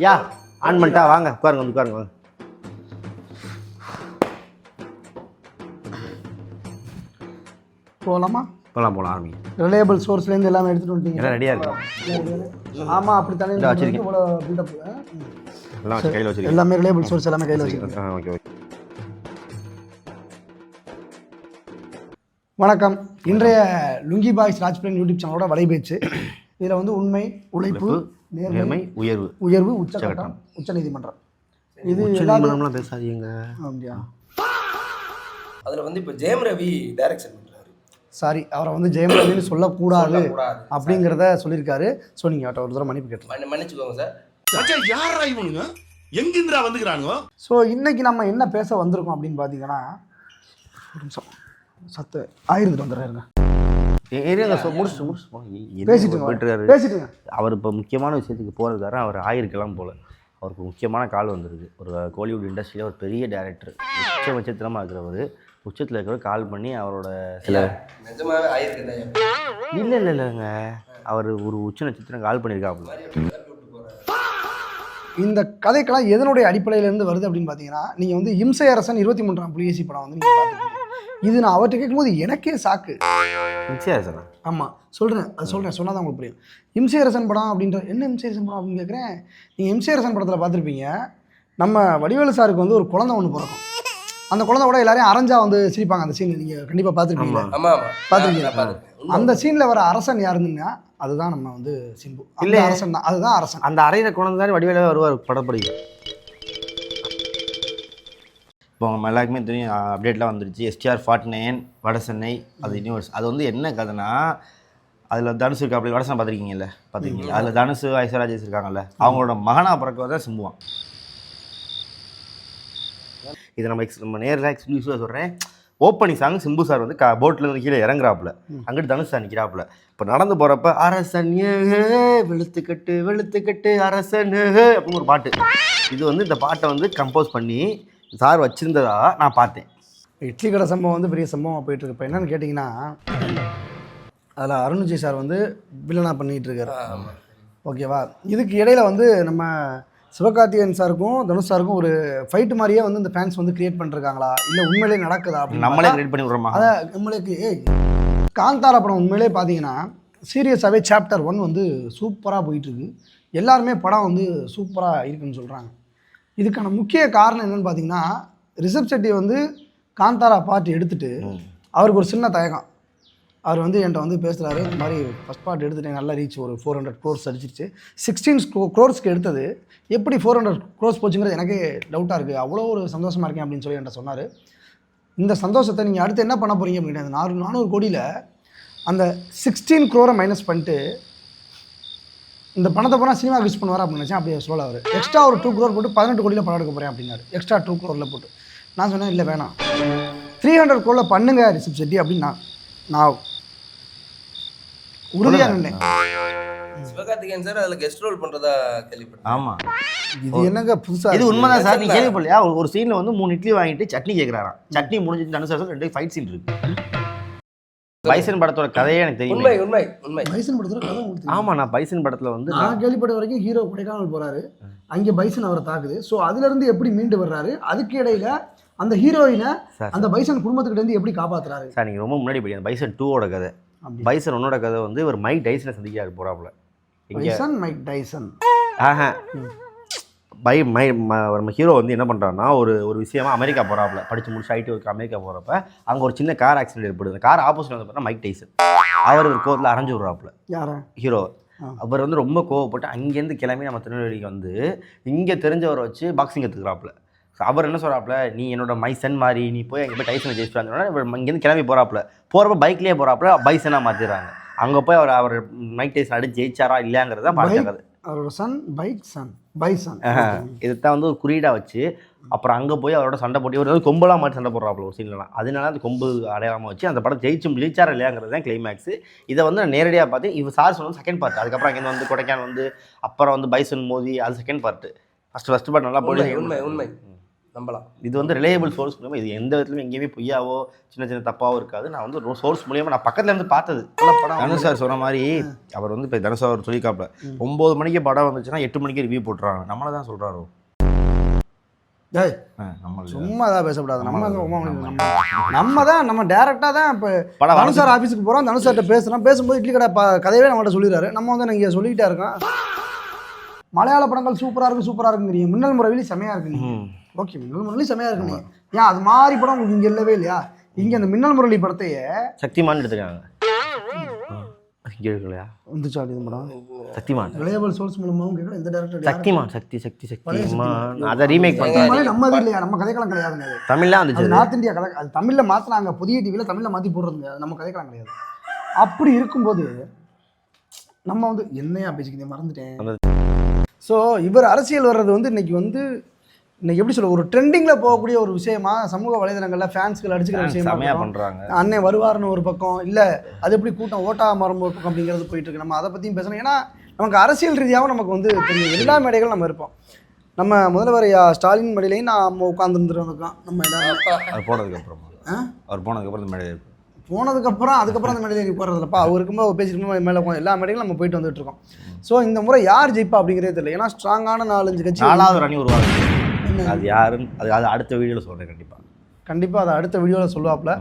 Yeah on பண்ணிட்டா வாங்க உட்காருங்க வந்து உட்காருங்க வாங்க. போகலாமா? போகலாம் ஆரம்பிங்க. ரிலையபிள் சோர்ஸ்லேருந்து எல்லாமே எடுத்துகிட்டு வந்துட்டீங்க. எல்லாம் ரெடியாக இருக்கும். ஆமாம், அப்படி தானே வச்சிருக்கேன். இவ்வளோ பில்டப். எல்லாம் வச்சு கையில் வச்சுருக்கேன். எல்லாமே ரிலையபிள் சோர்ஸ் எல்லாமே கையில் வச்சுருக்கேன். Okay okay. வணக்கம். இன்றைய லுங்கி பாய்ஸ் ராஜ்பிரன் யூடியூப் சேனலோட வலைபேச்சு. இதில் வந்து உண்மை, உழைப்பு, நேர்மை, உயர்வு, உச்சகட்டம், உச்ச நீதிமன்றம். இது நீதிமன்றம்லாம் பேசாதீங்க. அப்படியா? அதில் வந்து இப்போ ஜெயம் ரவி டைரக்ஷன் பண்ணுறாரு. சாரி, அவரை வந்து ஜெயம் ரவின்னு சொல்லக்கூடாது அப்படிங்கிறத சொல்லியிருக்காரு. ஸோ நீங்கள் அவர்கிட்ட ஒரு தடவை மன்னிப்பு கேட்டோம். மன்னிச்சுக்கோங்க சார். யாரா இவனுங்க எங்கிருந்தா வந்துக்கிறானுங்க? ஸோ இன்னைக்கு நம்ம என்ன பேச வந்திருக்கோம் அப்படின்னு பார்த்தீங்கன்னா, ஒரு நிமிஷம் சத்து ஆயிருந்துட்டு வந்துடுறாருங்க. பேசிட்டுங்க. அவர் இப்போ முக்கியமான விஷயத்துக்கு போகிறதுக்கார அவர் ஆயிருக்கலாம் போல. அவருக்கு முக்கியமான கால் வந்திருக்கு. ஒரு கோலிவுட் இண்டஸ்ட்ரியில் ஒரு பெரிய டைரக்டர், உச்சபட்சத்திலமாக இருக்கிறவர், உச்சத்தில் இருக்கிறவர் கால் பண்ணி அவரோட சில நிஜமாவே ஆயிருக்கு இல்லைங்க அவர் ஒரு உச்ச நட்சத்திரம் கால் பண்ணியிருக்காப்புல. இந்த கதைக்கெல்லாம் எதனுடைய அடிப்படையிலேருந்து வருது அப்படின்னு பார்த்தீங்கன்னா, நீங்கள் வந்து இம்சை அரசன் 23ஆம் புலிகேசி படம் வந்து நீங்கள் பார்த்துருக்கீங்க. இது நான் அவர்கிட்ட கேட்கும்போது எனக்கே சாக்கு. இம்சை அரசனா? ஆமாம், சொல்கிறேன் சொன்னால் தான் உங்களுக்கு புரியும். இம்சை அரசன் படம் அப்படின்ற என்ன இம்சை அரசன் படம் அப்படின்னு கேட்குறேன். நீங்கள் இம்சை அரசன் படத்தில் பார்த்துருப்பீங்க, நம்ம வடிவேலு சாருக்கு வந்து ஒரு குழந்தை ஒன்று பிறக்கும். அந்த குழந்தை கூட எல்லாரையும் அரைஞ்சா வந்து சிரிப்பாங்க. அந்த சீன் நீங்கள் கண்டிப்பாக பார்த்துருப்பீங்க. பார்த்துருக்கீங்க? அந்த சீனில் வர அரசன் யாருன்னா அதுதான் நம்ம வந்து சிம்பு. இல்லை அரசன் தான், அதுதான் அரசன். அந்த அறையிற குழந்தை தான் வடிவேல வருவார் படப்படி. இப்போ நம்ம எல்லாருக்குமே தெரியும், அப்டேட்லாம் வந்துருச்சு. STR 49 வட சென்னை அது யூனிவர்ஸ். அது வந்து என்ன கதைனா, அதில் தனுஷ் இருக்கா, அப்படி வடசனை பார்த்துருக்கீங்கல்ல, பார்த்துருக்கீங்க. அதில் தனுஷ் ஐஸ்வர்ராஜேஷ் இருக்காங்கல்ல, அவங்களோட மகனாக பிறக்க தான் சிம்புவான். இதை நம்ம நேரில் எக்ஸ்க்ளூசிவாக சொல்கிறேன். ஓப்பனிங் சாங் சிம்பு சார் வந்து போட்டில் இருந்து கீழே இறங்குறாப்புல, அங்கிட்டு தனுஷ் சார் நிற்கிறாப்புல. இப்போ நடந்து போகிறப்ப அரசன் வெளுத்துக்கட்டு அரசன் அப்படின்னு ஒரு பாட்டு. இது வந்து இந்த பாட்டை வந்து கம்போஸ் பண்ணி சார் வச்சுருந்ததா நான் பார்த்தேன். இட்லி கடை சம்பவம் வந்து பெரிய சம்பவமாக போயிட்டுருக்கு. இப்போ என்னென்னு கேட்டிங்கன்னா, அதில் அருண் விஜய் சார் வந்து வில்லனாக பண்ணிகிட்டு இருக்காரு. ஓகேவா? இதுக்கு இடையில் வந்து நம்ம சிவகார்த்திகேயன் சாருக்கும் தனுஷ் சாருக்கும் ஒரு ஃபைட்டு மாதிரியே வந்து இந்த ஃபேன்ஸ் வந்து கிரியேட் பண்ணிருக்காங்களா, இல்லை உண்மையிலே நடக்குதா அப்படின்னு நம்மளே கிரியேட் பண்ணி விட்றோமா? அதை நம்மளுக்கு காந்தாரா படம் உண்மையிலே பார்த்தீங்கன்னா சீரியஸாகவே சாப்டர் 1 வந்து சூப்பராக போயிட்டுருக்கு. எல்லாருமே படம் வந்து சூப்பராக இருக்குன்னு சொல்கிறாங்க. இதுக்கான முக்கிய காரணம் என்னென்னு பார்த்தீங்கன்னா, ரிஷப் செட்டி வந்து காந்தாரா பார்ட் எடுத்துகிட்டு அவருக்கு ஒரு சின்ன தயக்கம். அவர் வந்து என்கிட்ட வந்து பேசுகிறாரு, இந்த மாதிரி ஃபஸ்ட் பார்ட் எடுத்துகிட்டு நல்லா ரீச் ஒரு 400 crores அடிச்சிருச்சு. 16 crores எடுத்தது எப்படி 400 crores போச்சுங்கிறது எனக்கே டவுட்டாக இருக்குது. அவ்வளோ ஒரு சந்தோஷமாக இருக்கேன் அப்படின்னு சொல்லி என்கிட்ட சொன்னார். இந்த சந்தோஷத்தை நீங்கள் அடுத்து என்ன பண்ண போகிறீங்க அப்படின்னா, அந்த 400 கோடியில் அந்த 16 crore மைனஸ் பண்ணிட்டு இந்த பணத்தை போனால் சினிமாவுக்கு யூஸ் பண்ணுவார் அப்படின்னு நினச்சேன். அப்படியே சொல்ல அவர் எக்ஸ்ட்ரா ஒரு 2 crore போட்டு 18 கோடியில் படம் எடுக்க போகிறேன் அப்படின்னாரு. எக்ஸ்ட்ரா 2 crore போட்டு நான் சொன்னேன், இல்லை வேணாம், 300 crore பண்ணுங்க ரிஷப் செட்டி அப்படின்னு நான் உறுதியாக நின்றேன். சிவகார்த்திகேயன் சார் அதில் கெஸ்ட் ரோல் பண்ணுறதா கேள்விப்பட்டேன். ஆமாம், இது என்னங்க புதுசாக? இது உண்மைதான் சார். நீங்கள் கேள்விப்படலையா? ஒரு சீனில் வந்து 3 இட்லி வாங்கிட்டு சட்னி கேட்குறாராம். சட்னி முடிஞ்சிட்டு தனுஷ் 2 ஃபைட் சீன் இருக்கு. பைசன் படத்தோட கதையே எனக்கு தெரியும். உண்மை பைசன் படத்தோட கதை உங்களுக்கு? ஆமாம், நான் பைசன் படத்தில் வந்து நான் கேள்விப்பட்ட வரைக்கும் ஹீரோ கொடைக்கானல் போகிறாரு, அங்கே பைசன் அவரை தாக்குது. ஸோ அதுலேருந்து எப்படி மீண்டு வர்றாரு, அதுக்கு இடையில அந்த ஹீரோயினை அந்த பைசன் குடும்பத்துக்கிட்ட இருந்து எப்படி காப்பாற்றுறாரு சார்? நீங்கள் ரொம்ப முன்னாடி போய் பைசன் 2ஓட கதை. பைசன் 1ஓட கதை வந்து ஒரு மைக் டைசனை சந்திக்க போகிறாப்புல. பைசன் மைக் டைசன் நம்ம ஹீரோ வந்து என்ன பண்ணுறாருன்னா, ஒரு விஷயமா அமெரிக்கா போகிறாப்புல, படித்து முடிச்சு ஐடி ஒர்க்கு அமெரிக்கா போகிறப்ப அங்கே ஒரு சின்ன கார் ஆக்சிடென்ட் ஏற்படுது. கார் ஆப்போசிட் வந்து பார்த்தா மைக் டைசன். அவர் ஒரு கோவத்தில் அரைஞ்சு விட்றாப்புல யாரா ஹீரோ. அவர் வந்து ரொம்ப கோவப்பட்டு அங்கேருந்து கிளம்பி நம்ம திருநெல்வேலிக்கு வந்து இங்கே தெரிஞ்சவரை வச்சு பாக்ஸிங் கற்றுக்குறாப்புல. அவர் என்ன சொல்கிறாப்புல, நீ என்னோட மைசன் மாதிரி, நீ போய் அங்கே போய் டைசனை ஜெயிச்சுட்டு இங்கேருந்து கிளம்பி போகிறப்ப பைக்லேயே போகிறாப்புல பைசனாக மாற்றிடுறாங்க. அங்கே போய் அவர் மைக் டைசன் அடிச்சு ஜெயிச்சாரா இல்லையாங்கிறத பார்த்துக்காது. அவரோட சன் பைசன் இதைத்தான் வந்து ஒரு குறியீடாக வச்சு அப்புறம் அங்கே போய் அவரோட சண்டை போட்டு ஒரு கொம்பெல்லாம் மாற்றி சண்டை போடுறாப்புல ஒரு சீன்லாம். அதனால அந்த கொம்பு அடையாளமாக வச்சு அந்த படம் ஜெயிச்சாரா இல்லையாங்கிறது தான் கிளைமேக்ஸ். இதை வந்து நான் நேரடியாக பார்த்து இவர் சார் சொன்னது செகண்ட் பார்ட். அதுக்கப்புறம் அங்கே வந்து கொடைக்கானல் வந்து அப்புறம் வந்து பைசன் மோதி அது செகண்ட் பார்ட்டு. ஃபஸ்ட்டு பார்ட் நல்லா போய் உண்மை நம்பலாம். இது வந்து ரிலையபிள் சோர்ஸ் மூலியமா, இது எந்த விதத்துலையும் எங்கேயுமே பொய்யாவோ சின்ன சின்ன தப்பாவோ இருக்காது. நான் வந்து ஒரு சோர்ஸ் மூலியமா நான் பக்கத்துல இருந்து பார்த்தது. தனுஷ் சார் சொன்ன மாதிரி அவர் வந்து இப்போ தனுஷ் அவர் சொல்லிக்காப்ல 9 மணிக்கு படம் வந்துச்சுன்னா 8 மணிக்கு ரிவ்யூ போட்டுறாங்க. நம்மளை தான் சொல்றாரோ? டேய் நம்ம சும்மா தான் பேசக்கூடாது. நம்ம தான் நம்ம டேரெக்டாக தான் இப்போ படம் தனுஷ் சார் ஆஃபீஸுக்கு போகிறோம், தனுஷ் சார்கிட்ட பேசுகிறோம். பேசும்போது இட்லி கடை கதையவே நம்மகிட்ட சொல்லிடுறாரு. நம்ம வந்து இங்கே சொல்லிக்கிட்டே இருக்கோம். மலையாள படங்கள் சூப்பராக இருக்குங்கிறீங்க. மின்னல் முரளி செமையாக இருக்குங்க. ஓகே, மின்னல் முரளி செமையாக இருக்குங்க. ஏன் அது மாதிரி படம் உங்களுக்கு இங்கே இல்லவே இல்லையா? இங்கே அந்த மின்னல் முரளி படத்தையே சக்திமான் எடுத்துக்காங்க. இங்கே இருக்கலையா வந்துச்சா இது படம்? சக்திமான் ரிலையபிள் சோர்ஸ் மூலமாகவும் கேட்கல. இந்த டேரக்டர் சக்திமான் சக்திமான் அதை ரீமேக் பண்ணுறாங்க. நம்ம இல்லையா, நம்ம கதைக்கலாம் கிடையாதுங்க. அது தமிழ்லாம் வந்துச்சு. நார்த் இந்தியா கதை. அது தமிழில் மாற்றினாங்க. புதிய டிவியில் தமிழில் மாற்றி போடுறதுங்க. அது நம்ம கதைக்கலாம் கிடையாது. அப்படி இருக்கும்போது நம்ம வந்து என்னையா பேசிக்கிட்டே மறந்துட்டேன். ஸோ இவர் அரசியல் வர்றது வந்து இன்னைக்கு எப்படி சொல்ல, ஒரு ட்ரெண்டிங்கில் போகக்கூடிய ஒரு விஷயமா சமூக வலைதளங்களில் ஃபேன்ஸ்கள் அடிச்சுக்கிற விஷயமா பண்ணுறாங்க. அண்ணன் வருவார்னு ஒரு பக்கம், இல்லை அது எப்படி கூட்டம் ஓட்டா மரம் ஒரு பக்கம் அப்படிங்கிறது போயிட்டு இருக்கு. நம்ம அதை பற்றியும் பேசணும். ஏன்னா நமக்கு அரசியல் ரீதியாகவும் நமக்கு வந்து தெரியும். எல்லா மேடைகளும் நம்ம இருப்போம். நம்ம முதல்வர் ஸ்டாலின் மேடையிலையும் நம்ம உட்காந்துருந்துருக்கோம். நம்ம அவர் போனதுக்கப்புறம் இந்த மேடை அதுக்கப்புறம் அந்த மேடையில் போடுறதுலப்பா அவர் இருக்கும்போது பேசிட்டு மேலே எல்லா மேடைகளும் நம்ம போயிட்டு வந்துட்டு இருக்கோம். ஸோ இந்த முறை யார் ஜெயிப்பா அப்படிங்கிறதே தெரியல. ஏன்னா ஸ்ட்ராங்கான 4-5 கட்சி 4வது அணி உருவாகுது. அது யாருன்னு அது அடுத்த வீடியோவில் சொல்கிறேன். கண்டிப்பாக அதை அடுத்த வீடியோவில் சொல்லுவாப்புல.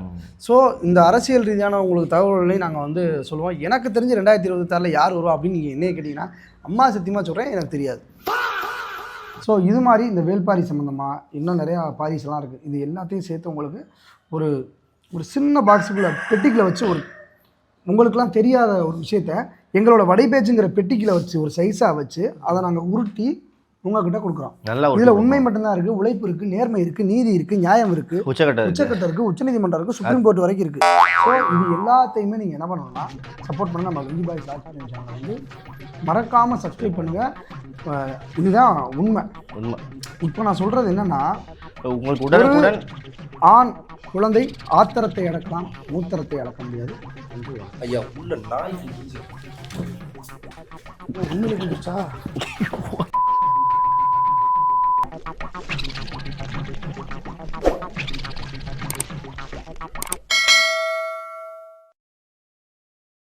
ஸோ இந்த அரசியல் ரீதியான உங்களுக்கு தகவல்களையும் நாங்கள் வந்து சொல்லுவோம். எனக்கு தெரிஞ்சு 2026 யார் வருவா அப்படின்னு நீங்கள் என்ன கேட்டிங்கன்னா, அம்மா சத்தியமாக சொல்கிறேன், எனக்கு தெரியாது. ஸோ இது மாதிரி இந்த வேள்பாரி சம்மந்தமாக இன்னும் நிறையா பாரிஸ்லாம் இருக்குது. இது எல்லாத்தையும் சேர்த்து உங்களுக்கு ஒரு சின்ன பாக்ஸுக்குள்ளே பெட்டிக்கில் வச்சு உங்களுக்கெல்லாம் தெரியாத ஒரு விஷயத்த எங்களோட வடைபேச்சுங்கிற பெட்டிக்கில் வச்சு ஒரு சைஸாக வச்சு அதை நாங்கள் உருட்டி உங்ககிட்ட கொடுக்குறோம். இதில் உண்மை மட்டும்தான் இருக்குது. உழைப்பு இருக்குது, நேர்மை இருக்குது, நீதி இருக்குது, நியாயம் இருக்குது, உச்சக்கட்டம் இருக்குது, உச்சநீதிமன்றம் இருக்குது, சுப்ரீம் கோர்ட் வரைக்கும் இருக்குது. ஸோ இது எல்லாத்தையுமே நீங்கள் என்ன பண்ணணும்னா சப்போர்ட் பண்ண நம்ம வெங்கி பாய் சாட்சி சேனலை வந்து மறக்காமல் சப்ஸ்கிரைப் பண்ணுங்கள். இதுதான் உண்மை. இப்போ நான் சொல்கிறது என்னென்னா, உங்களுக்கு உடனுக்குடன் ஆண் குழந்தை ஆத்திரத்தை அடக்கலாம், மூத்திரத்தை அடக்க முடியாது. ஐயா உள்ள நாய் உங்களுக்கு